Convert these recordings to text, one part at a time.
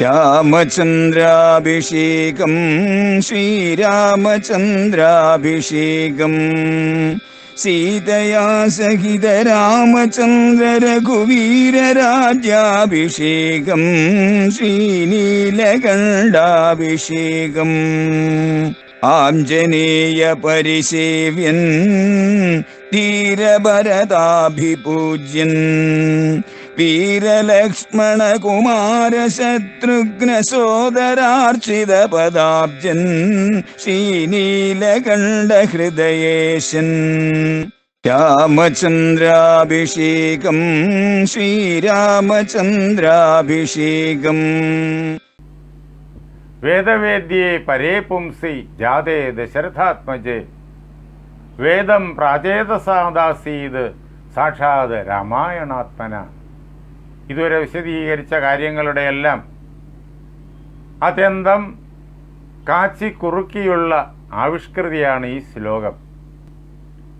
രാമചന്ദ്രാഭിഷേകം ശ്രീരാമചന്ദ്രാഭിഷേകം സീതയാ സഹിത രാമചന്ദ്ര രഘുവീരരാജ്യാഭിഷേകം ശ്രീനീലകണ്ഠാഭിഷേകം ആഞ്ജനേയ പരിസേവ്യൻ ധീരഭരതാഭിപൂജ്യൻ വീരലക്ഷ്മണ കുമാര ശത്രുഘ്ന സോദരാർച്ചിത പദാബ്ജൻ ശ്രീനീലകണ്ഠ ഹൃദയേശൻ രാമചന്ദ്രാഭിഷേകം ശ്രീരാമചന്ദ്രാഭിഷേകം വേദവേദ്യേ പരേ പുംസി ജാതേ ദശരഥാത്മജേ വേദം പ്രാചേതസാദാസീത് സാക്ഷാത് രാമായണാത്മന. ഇതുവരെ വിശദീകരിച്ച കാര്യങ്ങളുടെയെല്ലാം അത്യന്തം കാച്ചിക്കുറുക്കിയുള്ള ആവിഷ്കൃതിയാണ് ഈ ശ്ലോകം.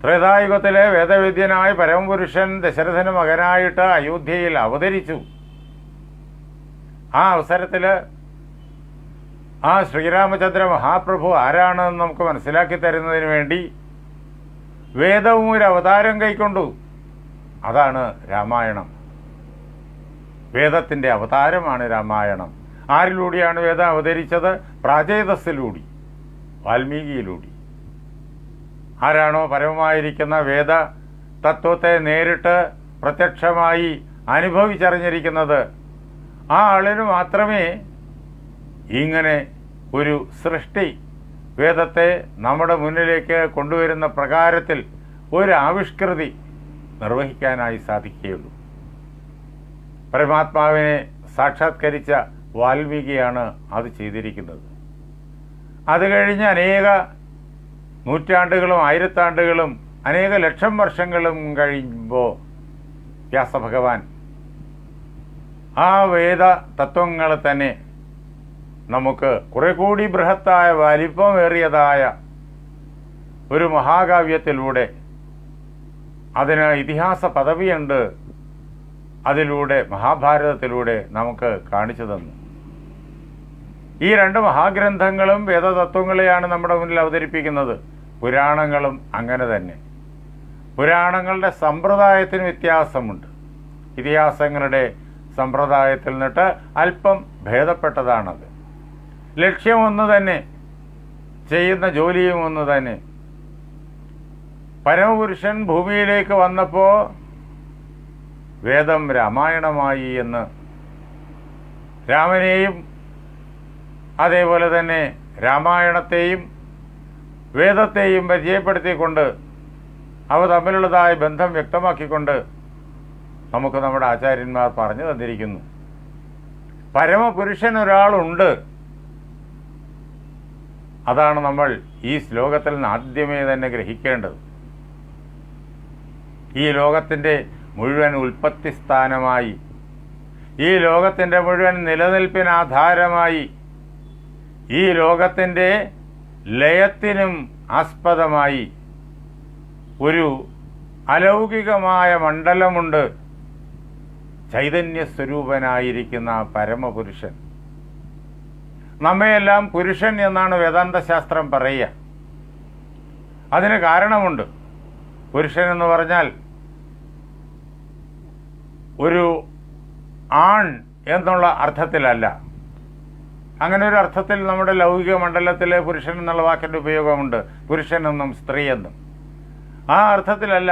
ത്രേതായുഗത്തിലെ വേദവേദ്യനായ പരമപുരുഷൻ ദശരഥന് മകനായിട്ട് അയോധ്യയിൽ അവതരിച്ചു. ആ അവസരത്തിൽ ആ ശ്രീരാമചന്ദ്ര മഹാപ്രഭു ആരാണെന്ന് നമുക്ക് മനസ്സിലാക്കി തരുന്നതിന് വേണ്ടി വേദവും ഒരു അവതാരം കൈക്കൊണ്ടു. അതാണ് രാമായണം. വേദത്തിൻ്റെ അവതാരമാണ് രാമായണം. ആരിലൂടെയാണ് വേദം അവതരിച്ചത്? പ്രാചേതസ്സിലൂടെ, വാൽമീകിയിലൂടെ. ആരാണോ പരമമായിരിക്കുന്ന വേദ തത്വത്തെ നേരിട്ട് പ്രത്യക്ഷമായി അനുഭവിച്ചറിഞ്ഞിരിക്കുന്നത്, ആ ആളിന് മാത്രമേ ഇങ്ങനെ ഒരു സൃഷ്ടി വേദത്തെ നമ്മുടെ മുന്നിലേക്ക് കൊണ്ടുവരുന്ന പ്രകാരത്തിൽ ഒരു ആവിഷ്കൃതി നിർവഹിക്കാനായി സാധിക്കുകയുള്ളൂ. പരമാത്മാവിനെ സാക്ഷാത്കരിച്ച വാൽമീകിയാണ് അത് ചെയ്തിരിക്കുന്നത്. അത് കഴിഞ്ഞ് അനേക നൂറ്റാണ്ടുകളും ആയിരത്താണ്ടുകളും അനേക ലക്ഷം വർഷങ്ങളും കഴിയുമ്പോൾ വ്യാസഭഗവാൻ ആ വേദ തത്വങ്ങൾ തന്നെ നമുക്ക് കുറെ കൂടി ബൃഹത്തായ വലിപ്പമേറിയതായ ഒരു മഹാകാവ്യത്തിലൂടെ, അതിന് ഇതിഹാസ പദവിയുണ്ട്, അതിലൂടെ മഹാഭാരതത്തിലൂടെ നമുക്ക് കാണിച്ചു തന്നു. ഈ രണ്ട് മഹാഗ്രന്ഥങ്ങളും വേദതത്വങ്ങളെയാണ് നമ്മുടെ മുന്നിൽ അവതരിപ്പിക്കുന്നത്. പുരാണങ്ങളും അങ്ങനെ തന്നെ. പുരാണങ്ങളുടെ സമ്പ്രദായത്തിന് വ്യത്യാസമുണ്ട്. ഇതിഹാസങ്ങളുടെ സമ്പ്രദായത്തിൽ നിന്നിട്ട് അല്പം ഭേദപ്പെട്ടതാണത്. ലക്ഷ്യം ഒന്ന് തന്നെ, ചെയ്യുന്ന ജോലിയും ഒന്ന് തന്നെ. പരമപുരുഷൻ ഭൂമിയിലേക്ക് വന്നപ്പോൾ വേദം രാമായണമായി എന്ന് രാമനെയും അതേപോലെ തന്നെ രാമായണത്തെയും വേദത്തെയും പരിചയപ്പെടുത്തിക്കൊണ്ട് അവ തമ്മിലുള്ളതായ ബന്ധം വ്യക്തമാക്കിക്കൊണ്ട് നമുക്ക് നമ്മുടെ ആചാര്യന്മാർ പറഞ്ഞു തന്നിരിക്കുന്നു. പരമപുരുഷൻ ഒരാളുണ്ട്. അതാണ് നമ്മൾ ഈ ശ്ലോകത്തിൽ നിന്ന് ആദ്യമേ തന്നെ ഗ്രഹിക്കേണ്ടത്. ഈ ലോകത്തിൻ്റെ മുഴുവൻ ഉൽപ്പത്തി സ്ഥാനമായി, ഈ ലോകത്തിൻ്റെ മുഴുവൻ നിലനിൽപ്പിന് ആധാരമായി, ഈ ലോകത്തിൻ്റെ ലയത്തിനും ആസ്പദമായി ഒരു അലൗകികമായ മണ്ഡലമുണ്ട്. ചൈതന്യസ്വരൂപനായിരിക്കുന്ന പരമപുരുഷൻ. നമ്മയെല്ലാം പുരുഷൻ എന്നാണ് വേദാന്തശാസ്ത്രം പറയുക. അതിന് കാരണമുണ്ട്. പുരുഷൻ എന്ന് പറഞ്ഞാൽ ഒരു ആൺ എന്നുള്ള അർത്ഥത്തിലല്ല. അങ്ങനെ ഒരു അർത്ഥത്തിൽ നമ്മുടെ ലൗകിക മണ്ഡലത്തിൽ പുരുഷൻ എന്നുള്ള വാക്കിൻ്റെ ഉപയോഗമുണ്ട്. പുരുഷൻ എന്നും സ്ത്രീ എന്നും. ആ അർത്ഥത്തിലല്ല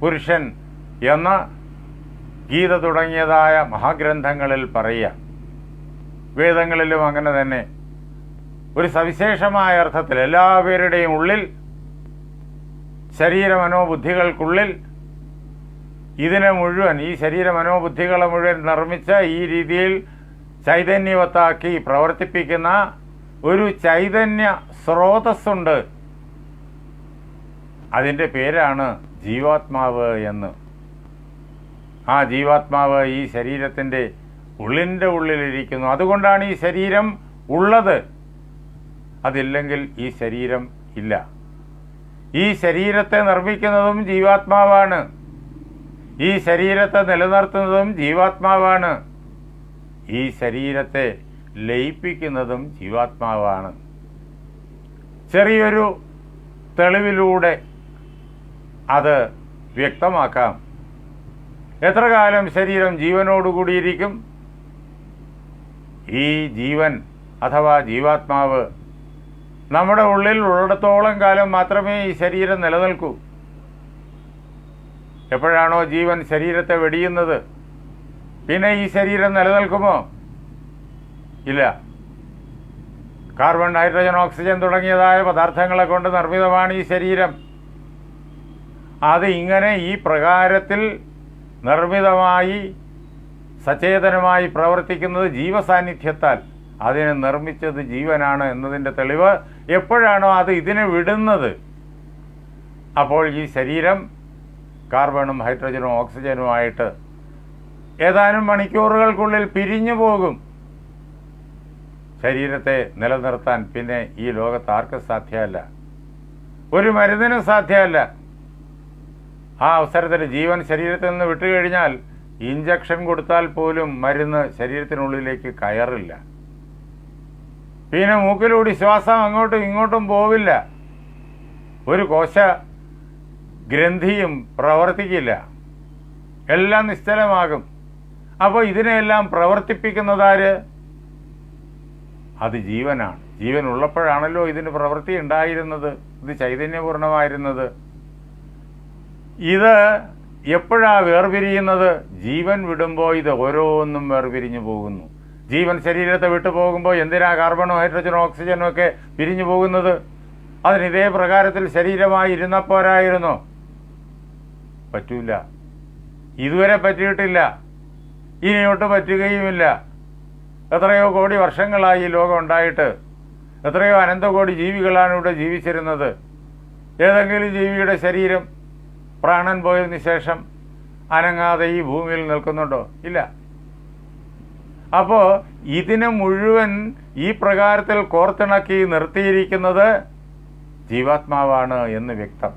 പുരുഷൻ എന്ന് ഗീത തുടങ്ങിയതായ മഹാഗ്രന്ഥങ്ങളിൽ പറയുക. വേദങ്ങളിലും അങ്ങനെ തന്നെ ഒരു സവിശേഷമായ അർത്ഥത്തിൽ എല്ലാവരുടെയും ഉള്ളിൽ, ശരീരമനോബുദ്ധികൾക്കുള്ളിൽ ഇതിനെ മുഴുവൻ, ഈ ശരീരമനോബുദ്ധികളെ മുഴുവൻ നിർമ്മിച്ച, ഈ രീതിയിൽ ചൈതന്യവത്താക്കി പ്രവർത്തിപ്പിക്കുന്ന ഒരു ചൈതന്യ സ്രോതസ്സുണ്ട്. അതിൻ്റെ പേരാണ് ജീവാത്മാവ് എന്ന്. ആ ജീവാത്മാവ് ഈ ശരീരത്തിൻ്റെ ഉള്ളിൻ്റെ ഉള്ളിലിരിക്കുന്നു. അതുകൊണ്ടാണ് ഈ ശരീരം ഉള്ളത്. അതില്ലെങ്കിൽ ഈ ശരീരം ഇല്ല. ഈ ശരീരത്തെ നിർമ്മിക്കുന്നതും ജീവാത്മാവാണ്. ഈ ശരീരത്തെ നിലനിർത്തുന്നതും ജീവാത്മാവാണ്. ഈ ശരീരത്തെ ലയിപ്പിക്കുന്നതും ജീവാത്മാവാണ്. ചെറിയൊരു തെളിവിലൂടെ അത് വ്യക്തമാക്കാം. എത്ര കാലം ശരീരം ജീവനോടുകൂടിയിരിക്കും? ഈ ജീവൻ അഥവാ ജീവാത്മാവ് നമ്മുടെ ഉള്ളിൽ ഉള്ളിടത്തോളം കാലം മാത്രമേ ഈ ശരീരം നിലനിൽക്കൂ. എപ്പോഴാണോ ജീവൻ ശരീരത്തെ വെടിയുന്നത്, പിന്നെ ഈ ശരീരം നിലനിൽക്കുമോ? ഇല്ല. കാർബൺ, ഹൈഡ്രജൻ, ഓക്സിജൻ തുടങ്ങിയതായ പദാർത്ഥങ്ങളെ കൊണ്ട് നിർമ്മിതമാണ് ഈ ശരീരം. അത് ഇങ്ങനെ ഈ പ്രകാരത്തിൽ നിർമ്മിതമായി സചേതനമായി പ്രവർത്തിക്കുന്നത് ജീവസാന്നിധ്യത്താൽ. അതിനെ നിർമ്മിച്ചത് ജീവനാണ് എന്നതിൻ്റെ തെളിവ് എപ്പോഴാണോ അത് ഇതിനെ വിടുന്നത്, അപ്പോൾ ഈ ശരീരം കാർബണും ഹൈഡ്രജനും ഓക്സിജനുമായിട്ട് ഏതാനും മണിക്കൂറുകൾക്കുള്ളിൽ പിരിഞ്ഞു പോകും. ശരീരത്തെ നിലനിർത്താൻ പിന്നെ ഈ ലോകത്ത് ആർക്കും സാധ്യമല്ല, ഒരു മരുന്നിനും സാധ്യമല്ല. ആ അവസരത്തിൽ ജീവൻ ശരീരത്തിൽ നിന്ന് വിട്ടുകഴിഞ്ഞാൽ ഇഞ്ചക്ഷൻ കൊടുത്താൽ പോലും മരുന്ന് ശരീരത്തിനുള്ളിലേക്ക് കയറില്ല. പിന്നെ മൂക്കിലൂടെ ശ്വാസം അങ്ങോട്ടും ഇങ്ങോട്ടും പോവില്ല. ഒരു കോശ ഗ്രന്ഥിയും പ്രവർത്തിക്കില്ല. എല്ലാം നിശ്ചലമാകും. അപ്പോൾ ഇതിനെല്ലാം പ്രവർത്തിപ്പിക്കുന്നതാര്? അത് ജീവനാണ്. ജീവൻ ഉള്ളപ്പോഴാണല്ലോ ഇതിന് പ്രവൃത്തി ഉണ്ടായിരുന്നത്, ഇത് ചൈതന്യപൂർണമായിരുന്നത്. ഇത് എപ്പോഴാണ് വേർപിരിയുന്നത്? ജീവൻ വിടുമ്പോൾ ഇത് ഓരോന്നും വേർപിരിഞ്ഞു പോകുന്നു. ജീവൻ ശരീരത്തെ വിട്ടു പോകുമ്പോൾ എന്തിനാ കാർബണും ഹൈഡ്രജനും ഓക്സിജനും ഒക്കെ പിരിഞ്ഞു പോകുന്നത്? അതിന് ഇതേ പ്രകാരത്തിൽ ശരീരമായി ഇരുന്നപ്പോരായിരുന്നോ? പറ്റൂല. ഇതുവരെ പറ്റിയിട്ടില്ല, ഇനിയോട്ട് പറ്റുകയുമില്ല. എത്രയോ കോടി വർഷങ്ങളായി ഈ ലോകം ഉണ്ടായിട്ട് എത്രയോ അനന്തകോടി ജീവികളാണ് ഇവിടെ ജീവിച്ചിരുന്നത്. ഏതെങ്കിലും ജീവിയുടെ ശരീരം പ്രാണൻ പോയതിനു ശേഷം അനങ്ങാതെ ഈ ഭൂമിയിൽ നിൽക്കുന്നുണ്ടോ? ഇല്ല. അപ്പോൾ ഇതിനെ മുഴുവൻ ഈ പ്രകാരത്തിൽ കോർത്തിണക്കി നിർത്തിയിരിക്കുന്നത് ജീവാത്മാവാണ് എന്ന് വ്യക്തം.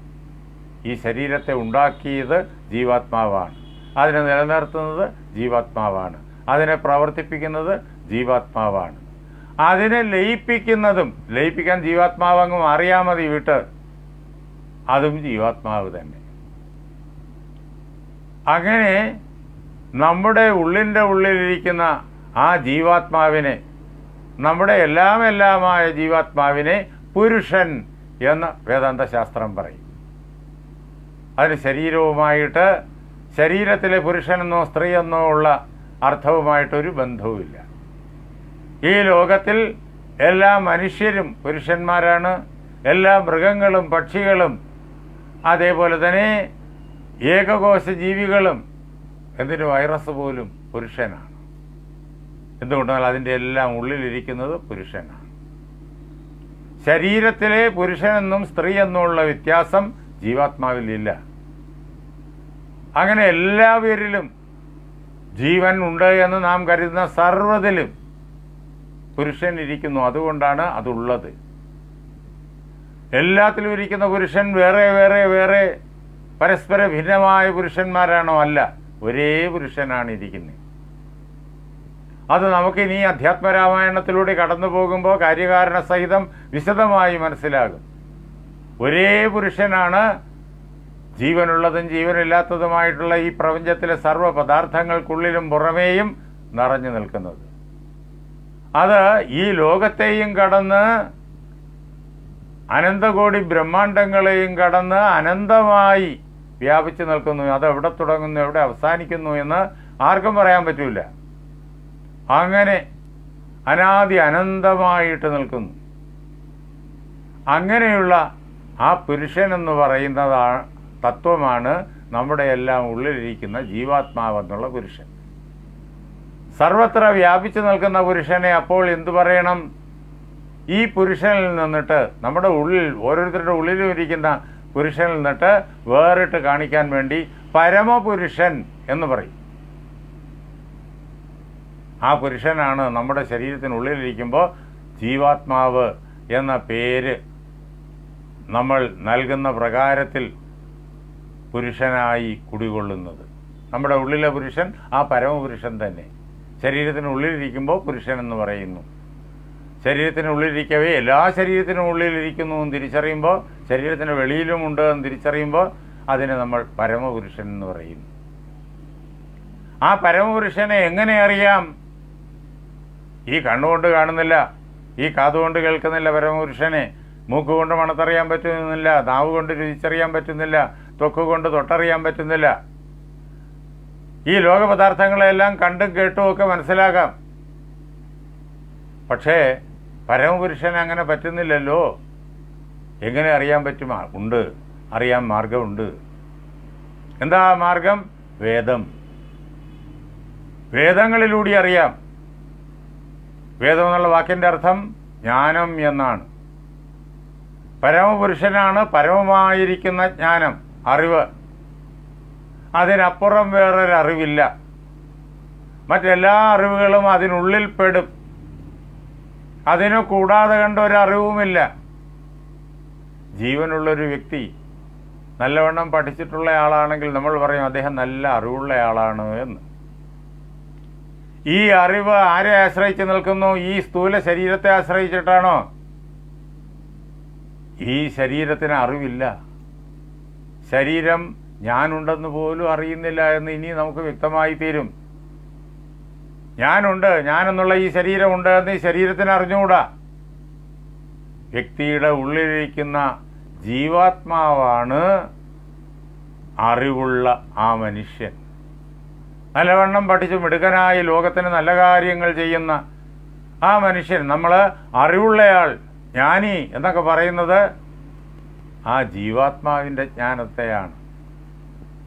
ഈ ശരീരത്തെ ഉണ്ടാക്കിയത് ജീവാത്മാവാണ്, അതിനെ നിലനിർത്തുന്നത് ജീവാത്മാവാണ്, അതിനെ പ്രവർത്തിപ്പിക്കുന്നത് ജീവാത്മാവാണ്, അതിനെ ലയിപ്പിക്കുന്നതും, ലയിപ്പിക്കാൻ ജീവാത്മാവങ്ങ് മാറിയാൽ മതി വിട്ട്, അതും ജീവാത്മാവ് തന്നെ. അങ്ങനെ നമ്മുടെ ഉള്ളിൻ്റെ ഉള്ളിലിരിക്കുന്ന ആ ജീവാത്മാവിനെ, നമ്മുടെ എല്ലാമായ ജീവാത്മാവിനെ പുരുഷൻ എന്ന് വേദാന്തശാസ്ത്രം പറയും. അതിന് ശരീരവുമായിട്ട്, ശരീരത്തിലെ പുരുഷനെന്നോ സ്ത്രീയെന്നോ ഉള്ള അർത്ഥവുമായിട്ടൊരു ബന്ധവുമില്ല. ഈ ലോകത്തിൽ എല്ലാ മനുഷ്യരും പുരുഷന്മാരാണ്, എല്ലാ മൃഗങ്ങളും പക്ഷികളും അതേപോലെ തന്നെ ഏകകോശ ജീവികളും, എന്തിന് വൈറസ് പോലും പുരുഷനാണ്. എന്തുകൊണ്ടെന്നാൽ അതിൻ്റെ എല്ലാം ഉള്ളിലിരിക്കുന്നത് പുരുഷനാണ്. ശരീരത്തിലെ പുരുഷനെന്നും സ്ത്രീ എന്നുമുള്ള വ്യത്യാസം ജീവാത്മാവിലില്ല. അങ്ങനെ എല്ലാവരിലും ജീവൻ ഉണ്ട് എന്ന് നാം കരുതുന്ന സർവ്വതിലും പുരുഷൻ ഇരിക്കുന്നു. അതുകൊണ്ടാണ് അതുള്ളത്. എല്ലാത്തിലും ഇരിക്കുന്ന പുരുഷൻ വേറെ വേറെ വേറെ പരസ്പര ഭിന്നമായ പുരുഷന്മാരാണോ? അല്ല, ഒരേ പുരുഷനാണ് ഇരിക്കുന്നത്. അത് നമുക്കിനി അധ്യാത്മരാമായണത്തിലൂടെ കടന്നു പോകുമ്പോൾ കാര്യകാരണ സഹിതം വിശദമായി മനസ്സിലാകും. ഒരേ പുരുഷനാണ് ജീവനുള്ളതും ജീവനില്ലാത്തതുമായിട്ടുള്ള ഈ പ്രപഞ്ചത്തിലെ സർവ്വ പദാർത്ഥങ്ങൾക്കുള്ളിലും പുറമേയും നിറഞ്ഞു നിൽക്കുന്നത്. അത് ഈ ലോകത്തെയും കടന്ന് അനന്തകോടി ബ്രഹ്മാണ്ടങ്ങളെയും കടന്ന് അനന്തമായി വ്യാപിച്ചു നിൽക്കുന്നു. അത് എവിടെ തുടങ്ങുന്നു, എവിടെ അവസാനിക്കുന്നു എന്ന് ആർക്കും പറയാൻ പറ്റൂല. അങ്ങനെ അനാദി അനന്തമായിട്ട് നിൽക്കുന്നു. അങ്ങനെയുള്ള ആ പുരുഷൻ എന്ന് പറയുന്ന തത്വമാണ് നമ്മുടെ എല്ലാം ഉള്ളിലിരിക്കുന്ന ജീവാത്മാവെന്നുള്ള പുരുഷൻ. സർവത്ര വ്യാപിച്ചു നിൽക്കുന്ന പുരുഷനെ അപ്പോൾ എന്തു പറയണം? ഈ പുരുഷനിൽ നിന്നിട്ട്, നമ്മുടെ ഉള്ളിൽ, ഓരോരുത്തരുടെ ഉള്ളിലും ഇരിക്കുന്ന പുരുഷനിൽ നിന്നിട്ട് വേറിട്ട് കാണിക്കാൻ വേണ്ടി പരമപുരുഷൻ എന്ന് പറയും. ആ പുരുഷനാണ് നമ്മുടെ ശരീരത്തിനുള്ളിലിരിക്കുമ്പോൾ ജീവാത്മാവ് എന്ന പേര് നമ്മൾ നൽകുന്ന പ്രകാരത്തിൽ പുരുഷനായി കുടികൊള്ളുന്നത്. നമ്മുടെ ഉള്ളിലെ പുരുഷൻ ആ പരമപുരുഷൻ തന്നെ. ശരീരത്തിനുള്ളിലിരിക്കുമ്പോൾ പുരുഷൻ എന്ന് പറയുന്നു. ശരീരത്തിനുള്ളിലിരിക്കവേ എല്ലാ ശരീരത്തിനും ഉള്ളിലിരിക്കുന്നു എന്ന് തിരിച്ചറിയുമ്പോൾ, ശരീരത്തിന് വെളിയിലുമുണ്ട് എന്ന് തിരിച്ചറിയുമ്പോൾ അതിനെ നമ്മൾ പരമപുരുഷൻ എന്ന് പറയുന്നു. ആ പരമപുരുഷനെ എങ്ങനെ അറിയാം? ഈ കണ്ണുകൊണ്ട് കാണുന്നില്ല, ഈ കാതുകൊണ്ട് കേൾക്കുന്നില്ല പരമപുരുഷനെ, മൂക്കുകൊണ്ട് മണത്തറിയാൻ പറ്റുന്നില്ല, നാവ് കൊണ്ട് രുചിച്ചറിയാൻ പറ്റുന്നില്ല, ത്വക്ക് കൊണ്ട് തൊട്ടറിയാൻ പറ്റുന്നില്ല. ഈ ലോകപദാർത്ഥങ്ങളെല്ലാം കണ്ടും കേട്ടും ഒക്കെ മനസ്സിലാക്കാം. പക്ഷേ പരമപുരുഷന് അങ്ങനെ പറ്റുന്നില്ലല്ലോ. എങ്ങനെ അറിയാൻ പറ്റുമോ? ഉണ്ട്, അറിയാൻ മാർഗമുണ്ട്. എന്താ മാർഗം? വേദം. വേദങ്ങളിലൂടെ അറിയാം. വേദം എന്നുള്ള വാക്കിൻ്റെ അർത്ഥം ജ്ഞാനം എന്നാണ്. പരമപുരുഷനാണ് പരമമായിരിക്കുന്ന ജ്ഞാനം, അറിവ്. അതിനപ്പുറം വേറൊരറിവില്ല. മറ്റെല്ലാ അറിവുകളും അതിനുള്ളിൽ പെടും. അതിനു കൂടാതെ കണ്ട ഒരറിവുമില്ല. ജീവനുള്ളൊരു വ്യക്തി നല്ലവണ്ണം പഠിച്ചിട്ടുള്ള ആളാണെങ്കിൽ നമ്മൾ പറയും അദ്ദേഹം നല്ല അറിവുള്ള ആളാണ് എന്ന്. ഈ അറിവ് ആരെ ആശ്രയിച്ച് നിൽക്കുന്നു? ഈ സ്ഥൂല ശരീരത്തെ ആശ്രയിച്ചിട്ടാണോ? ഈ ശരീരത്തിന് അറിവില്ല. ശരീരം ഞാനുണ്ടെന്ന് പോലും അറിയുന്നില്ല എന്ന് ഇനി നമുക്ക് വ്യക്തമായി തീരും. ഞാനുണ്ട്, ഞാനെന്നുള്ള ഈ ശരീരമുണ്ട് എന്ന് ഈ ശരീരത്തിന് അറിഞ്ഞുകൂടാ. വ്യക്തിയുടെ ഉള്ളിലിരിക്കുന്ന ജീവാത്മാവാണ് അറിവുള്ള ആ മനുഷ്യൻ. നല്ലവണ്ണം പഠിച്ച് മിടുക്കനായി ലോകത്തിന് നല്ല കാര്യങ്ങൾ ചെയ്യുന്ന ആ മനുഷ്യൻ, നമ്മൾ അറിവുള്ളയാൾ, ജ്ഞാനി എന്നൊക്കെ പറയുന്നത് ആ ജീവാത്മാവിൻ്റെ ജ്ഞാനത്തെയാണ്.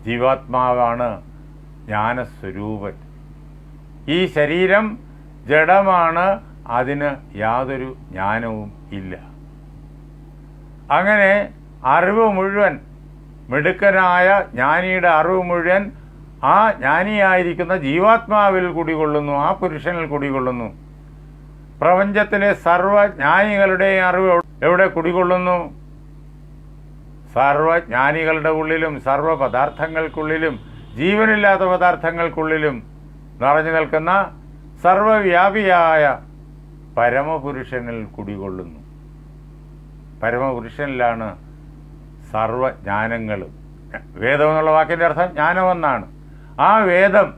ജീവാത്മാവാണ് ജ്ഞാനസ്വരൂപൻ. ഈ ശരീരം ജഡമാണ്, അതിന് യാതൊരു ജ്ഞാനവും ഇല്ല. അങ്ങനെ അറിവ് മുഴുവൻ, മിടുക്കനായ ജ്ഞാനിയുടെ അറിവ് മുഴുവൻ ആ ജ്ഞാനിയായിരിക്കുന്ന ജീവാത്മാവിൽ കുടികൊള്ളുന്നു, ആ പുരുഷനിൽ കുടികൊള്ളുന്നു. പ്രപഞ്ചത്തിലെ സർവജ്ഞാനികളുടെയും അറിവ് എവിടെ കുടികൊള്ളുന്നു? സർവജ്ഞാനികളുടെ ഉള്ളിലും സർവ പദാർത്ഥങ്ങൾക്കുള്ളിലും ജീവനില്ലാത്ത പദാർത്ഥങ്ങൾക്കുള്ളിലും നിറഞ്ഞു നിൽക്കുന്ന സർവവ്യാപിയായ പരമപുരുഷനിൽ കുടികൊള്ളുന്നു. പരമപുരുഷനിലാണ് സർവജ്ഞാനങ്ങളും. വേദം എന്നുള്ള വാക്കിൻ്റെ അർത്ഥം ജ്ഞാനമെന്നാണ്. ആ വേദം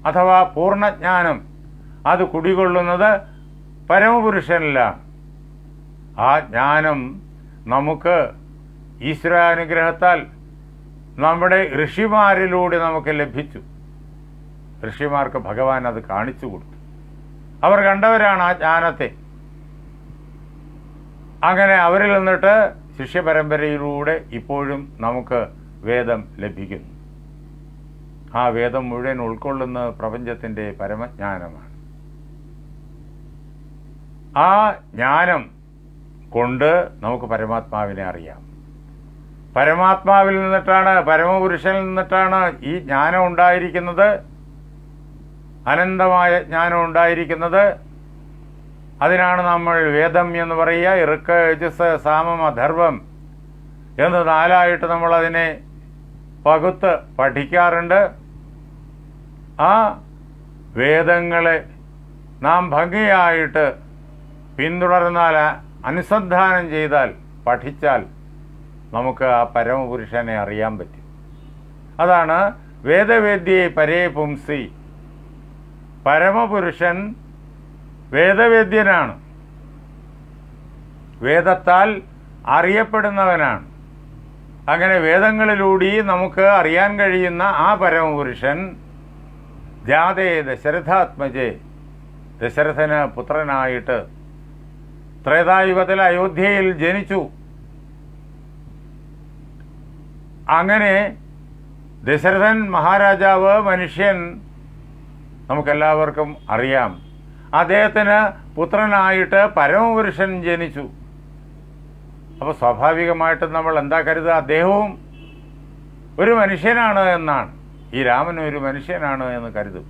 അഥവാ പൂർണ്ണജ്ഞാനം അത് കുടികൊള്ളുന്നത് പരമപുരുഷനിലാണ്. ആ ജ്ഞാനം നമുക്ക് ഈശ്വരാനുഗ്രഹത്താൽ നമ്മുടെ ഋഷിമാരിലൂടെ നമുക്ക് ലഭിച്ചു. ഋഷിമാർക്ക് ഭഗവാൻ അത് കാണിച്ചു കൊടുത്തു. അവർ കണ്ടവരാണ് ആ ജ്ഞാനത്തെ. അങ്ങനെ അവരിൽ നിന്നിട്ട് ശിഷ്യപരമ്പരയിലൂടെ ഇപ്പോഴും നമുക്ക് വേദം ലഭിക്കുന്നു. ആ വേദം മുഴുവൻ ഉൾക്കൊള്ളുന്ന പ്രപഞ്ചത്തിൻ്റെ പരമജ്ഞാനമാണ്. ആ ജ്ഞാനം കൊണ്ട് നമുക്ക് പരമാത്മാവിനെ അറിയാം. പരമാത്മാവിൽ നിന്നിട്ടാണ്, പരമപുരുഷനിൽ നിന്നിട്ടാണ് ഈ ജ്ഞാനം ഉണ്ടായിരിക്കുന്നത്, അനന്തമായ ജ്ഞാനം ഉണ്ടായിരിക്കുന്നത്. അതിനാണ് നമ്മൾ വേദം എന്ന് പറയുക. ഋക്ക്, യജുസ്, സാമം, അഥർവം എന്ന് നാലായിട്ട് നമ്മളതിനെ പകുത്ത് പഠിക്കാറുണ്ട്. ആ വേദങ്ങളെ നാം ഭംഗിയായിട്ട് പിന്തുടർന്നാൽ, അനുസന്ധാനം ചെയ്താൽ, പഠിച്ചാൽ നമുക്ക് ആ പരമപുരുഷനെ അറിയാൻ പറ്റും. അതാണ് വേദവേദ്യേ പരേ പുംസി. പരമപുരുഷൻ വേദവേദ്യനാണ്, വേദത്താൽ അറിയപ്പെടുന്നവനാണ്. അങ്ങനെ വേദങ്ങളിലൂടെ നമുക്ക് അറിയാൻ കഴിയുന്ന ആ പരമപുരുഷൻ ജാതേ ദശരഥാത്മജേ, ദശരഥന് പുത്രനായിട്ട് ത്രേതായുഗത്തിൽ അയോധ്യയിൽ ജനിച്ചു. അങ്ങനെ ദശരഥൻ മഹാരാജാവ്, മനുഷ്യൻ, നമുക്കെല്ലാവർക്കും അറിയാം. അദ്ദേഹത്തിന് പുത്രനായിട്ട് പരമപുരുഷൻ ജനിച്ചു. അപ്പോൾ സ്വാഭാവികമായിട്ടും നമ്മൾ എന്താ കരുതുക? അദ്ദേഹവും ഒരു മനുഷ്യനാണ് എന്നാണ്. ഈ രാമൻ ഒരു മനുഷ്യനാണ് എന്ന് കരുതും.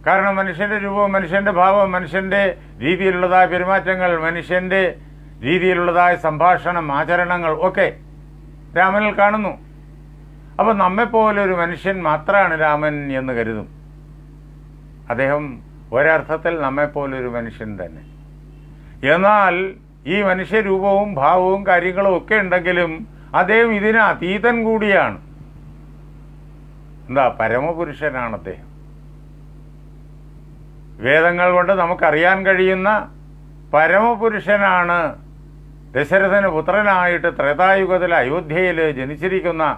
കാരണം മനുഷ്യൻ്റെ രൂപം, മനുഷ്യൻ്റെ ഭാവം, മനുഷ്യൻ്റെ രീതിയിലുള്ളതായ പെരുമാറ്റങ്ങൾ, മനുഷ്യൻ്റെ രീതിയിലുള്ളതായ സംഭാഷണം, ആചരണങ്ങൾ ഒക്കെ രാമനിൽ കാണുന്നു. അപ്പോൾ നമ്മെപ്പോലെ ഒരു മനുഷ്യൻ മാത്രമാണ് രാമൻ എന്ന് കരുതും. അദ്ദേഹം ഒരർത്ഥത്തിൽ നമ്മെപ്പോലൊരു മനുഷ്യൻ തന്നെ. എന്നാൽ ഈ മനുഷ്യരൂപവും ഭാവവും കാര്യങ്ങളും ഒക്കെ ഉണ്ടെങ്കിലും അദ്ദേഹം ഇതിന് അതീതൻ കൂടിയാണ്. പരമപുരുഷനാണ് അദ്ദേഹം. വേദങ്ങൾ കൊണ്ട് നമുക്കറിയാൻ കഴിയുന്ന പരമപുരുഷനാണ് ദശരഥന് പുത്രനായിട്ട് ത്രേതായുഗത്തിൽ അയോധ്യയിൽ ജനിച്ചിരിക്കുന്ന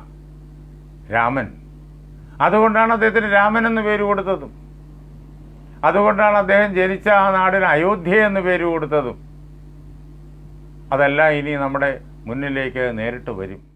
രാമൻ. അതുകൊണ്ടാണ് അദ്ദേഹത്തിന് രാമൻ എന്ന് പേര് കൊടുത്തതും. അതുകൊണ്ടാണ് അദ്ദേഹം ജനിച്ച ആ നാടിന് അയോധ്യ എന്ന് പേര് കൊടുത്തതും. അതെല്ലാം ഇനി നമ്മുടെ മുന്നിലേക്ക് നേരിട്ട് വരും.